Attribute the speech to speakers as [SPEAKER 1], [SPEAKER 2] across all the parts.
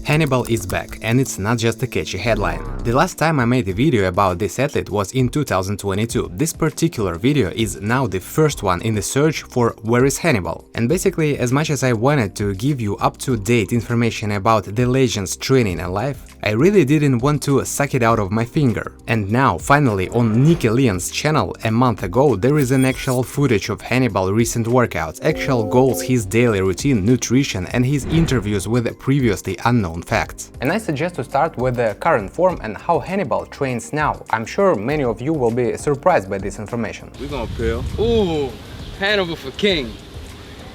[SPEAKER 1] Hannibal is back, and it's not just a catchy headline. The last time I made a video about this athlete was in 2022. This particular video is now the first one in the search for where is Hannibal. And basically, as much as I wanted to give you up-to-date information about the legend's training and life, I really didn't want to suck it out of my finger. And now, finally, on Nicky Leon's channel a month ago, there is an actual footage of Hannibal's recent workouts, actual goals, his daily routine, nutrition, and his interviews with previously unknown facts. And I suggest to start with the current form and how Hannibal trains now. I'm sure many of you will be surprised by this information.
[SPEAKER 2] We're gonna pill.
[SPEAKER 3] Ooh, Hannibal for king.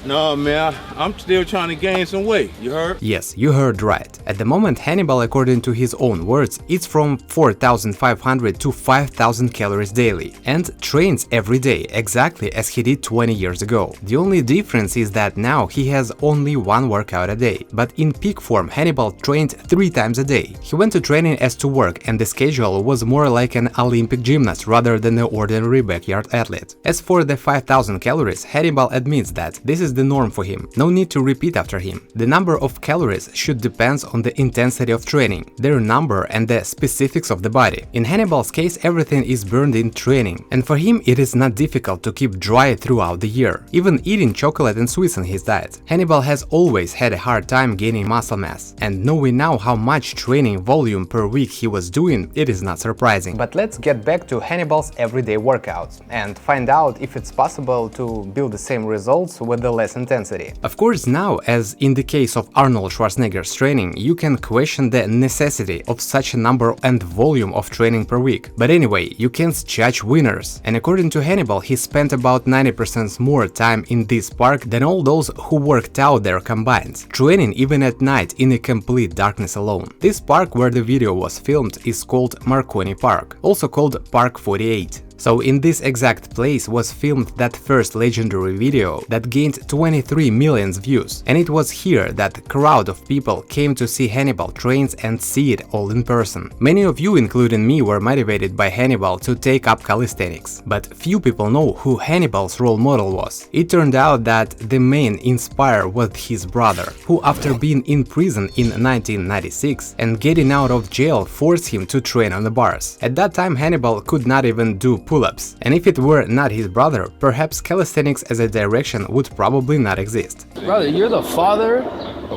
[SPEAKER 2] No, man, I'm still trying to gain some weight, you heard?
[SPEAKER 1] Yes, you heard right. At the moment, Hannibal, according to his own words, eats from 4,500 to 5,000 calories daily and trains every day, exactly as he did 20 years ago. The only difference is that now he has only one workout a day, but in peak form, Hannibal trained 3 times a day. He went to training as to work, and the schedule was more like an Olympic gymnast rather than an ordinary backyard athlete. As for the 5,000 calories, Hannibal admits that this is the norm for him. No need to repeat after him. The number of calories should depend on the intensity of training, their number and the specifics of the body. In Hannibal's case, everything is burned in training, and for him it is not difficult to keep dry throughout the year, even eating chocolate and sweets in his diet. Hannibal has always had a hard time gaining muscle mass, and knowing now how much training volume per week he was doing, it is not surprising. But let's get back to Hannibal's everyday workouts and find out if it's possible to build the same results with the less intensity. Of course, now, as in the case of Arnold Schwarzenegger's training, you can question the necessity of such a number and volume of training per week. But anyway, you can't judge winners. And according to Hannibal, he spent about 90% more time in this park than all those who worked out there combined, training even at night in a complete darkness alone. This park where the video was filmed is called Marconi Park, also called Park 48. So in this exact place was filmed that first legendary video that gained 23 million views, and it was here that a crowd of people came to see Hannibal trains and see it all in person. Many of you, including me, were motivated by Hannibal to take up calisthenics, but few people know who Hannibal's role model was. It turned out that the main inspirer was his brother, who after being in prison in 1996 and getting out of jail forced him to train on the bars. At that time Hannibal could not even do pull-ups, and if it were not his brother, perhaps calisthenics as a direction would probably not exist.
[SPEAKER 3] Brother, you're the father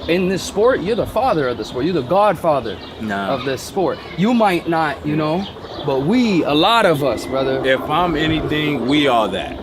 [SPEAKER 3] in this sport. You're the father of the sport. You're the godfather of this sport. You might not, you know, but a lot of us, brother.
[SPEAKER 2] If I'm anything, we are that.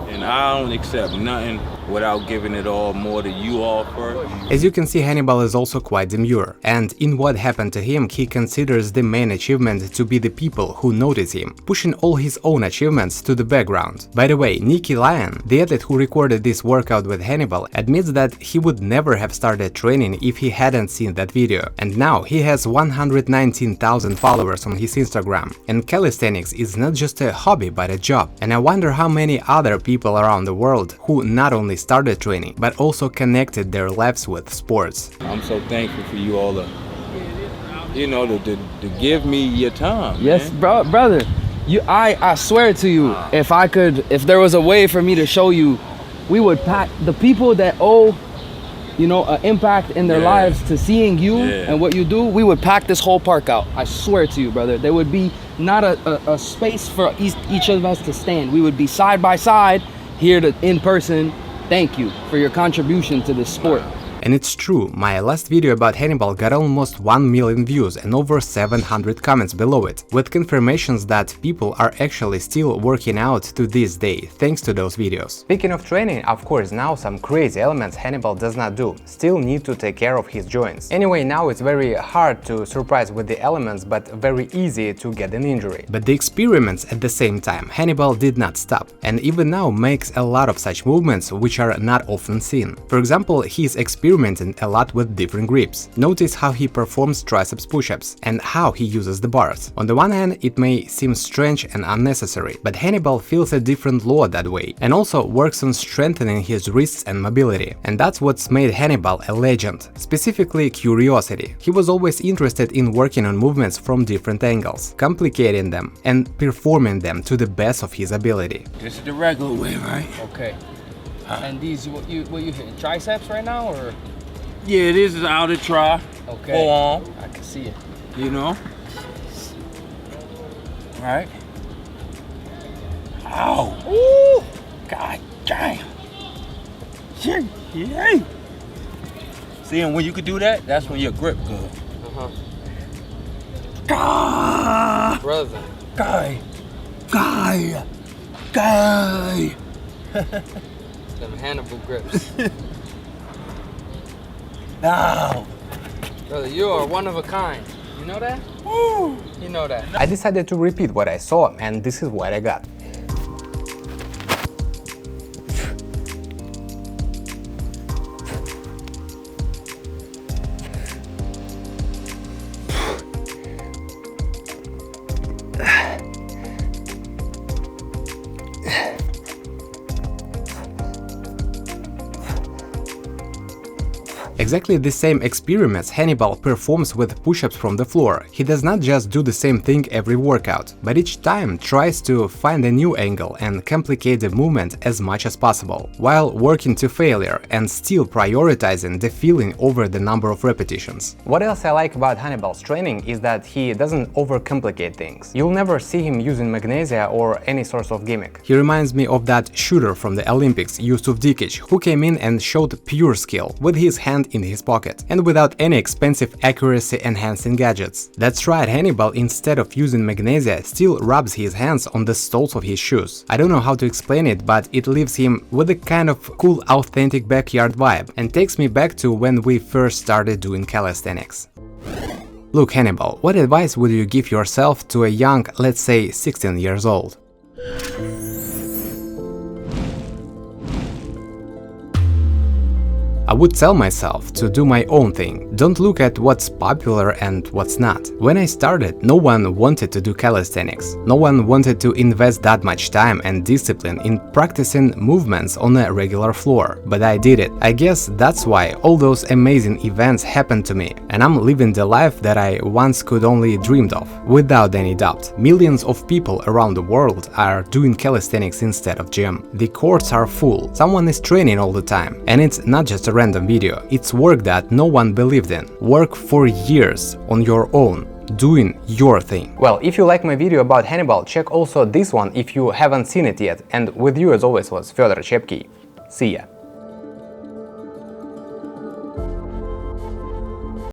[SPEAKER 2] And I don't accept nothing without giving it all more to you all first.
[SPEAKER 1] As you can see, Hannibal is also quite demure, and in what happened to him, he considers the main achievement to be the people who notice him, pushing all his own achievements to the background. By the way, Nicky Leon, the athlete who recorded this workout with Hannibal, admits that he would never have started training if he hadn't seen that video, and now he has 119,000 followers on his Instagram. And calisthenics is not just a hobby but a job, and I wonder how many other people around the world who not only started training but also connected their lives with sports.
[SPEAKER 2] I'm so thankful for you all to, you know, to give me your time.
[SPEAKER 3] Yes,
[SPEAKER 2] man.
[SPEAKER 3] brother. I swear to you, if there was a way for me to show you, we would pack the people that owe, you know, an impact in their lives to seeing you and what you do. We would pack this whole park out. I swear to you, brother. There would be not a space for each of us to stand. We would be side by side here in person. Thank you for your contribution to this sport.
[SPEAKER 1] And it's true, my last video about Hannibal got almost 1 million views and over 700 comments below it, with confirmations that people are actually still working out to this day thanks to those videos. Speaking of training, of course, now some crazy elements Hannibal does not do, still need to take care of his joints. Anyway, now it's very hard to surprise with the elements, but very easy to get an injury. But the experiments at the same time, Hannibal did not stop, and even now makes a lot of such movements which are not often seen. For example, he's experimenting a lot with different grips. Notice how he performs triceps push-ups and how he uses the bars. On the one hand, it may seem strange and unnecessary, but Hannibal feels a different law that way and also works on strengthening his wrists and mobility. And that's what's made Hannibal a legend, specifically curiosity. He was always interested in working on movements from different angles, complicating them and performing them to the best of his ability.
[SPEAKER 2] This is the regular way, right?
[SPEAKER 3] Okay. And these, what you hitting, triceps right now, or?
[SPEAKER 2] Yeah, this is outer try.
[SPEAKER 3] Okay.
[SPEAKER 2] forearm,
[SPEAKER 3] I can see it.
[SPEAKER 2] you know. Right. Ow. Ooh. God damn. Shit. Yeah. See, and when you could do that, that's when your grip good. God.
[SPEAKER 3] Brother.
[SPEAKER 2] Guy.
[SPEAKER 3] Them Hannibal grips.
[SPEAKER 2] Ow.
[SPEAKER 3] Brother, you are one of a kind. You know that?
[SPEAKER 2] Woo.
[SPEAKER 3] You know that.
[SPEAKER 1] I decided to repeat what I saw, and this is what I got. Exactly the same experiments Hannibal performs with push-ups from the floor. He does not just do the same thing every workout, but each time tries to find a new angle and complicate the movement as much as possible, while working to failure and still prioritizing the feeling over the number of repetitions. What else I like about Hannibal's training is that he doesn't overcomplicate things. You'll never see him using magnesia or any sort of gimmick. He reminds me of that shooter from the Olympics, Yusuf Dikic, who came in and showed pure skill with his hand in his pocket and without any expensive accuracy enhancing gadgets. That's right, Hannibal, instead of using magnesia, still rubs his hands on the soles of his shoes. I don't know how to explain it, but it leaves him with a kind of cool, authentic backyard vibe and takes me back to when we first started doing calisthenics. Look, Hannibal, what advice would you give yourself to a young, let's say 16 years old? I would tell myself to do my own thing. Don't look at what's popular and what's not. When I started, no one wanted to do calisthenics. No one wanted to invest that much time and discipline in practicing movements on a regular floor. But I did it. I guess that's why all those amazing events happened to me. And I'm living the life that I once could only dreamed of. Without any doubt, millions of people around the world are doing calisthenics instead of gym. The courts are full. Someone is training all the time. And it's not just a random video, it's work that no one believed in. Work for years on your own, doing your thing. Well, if you like my video about Hannibal, check also this one if you haven't seen it yet. And with you as always was Fyodor Chepki. See ya.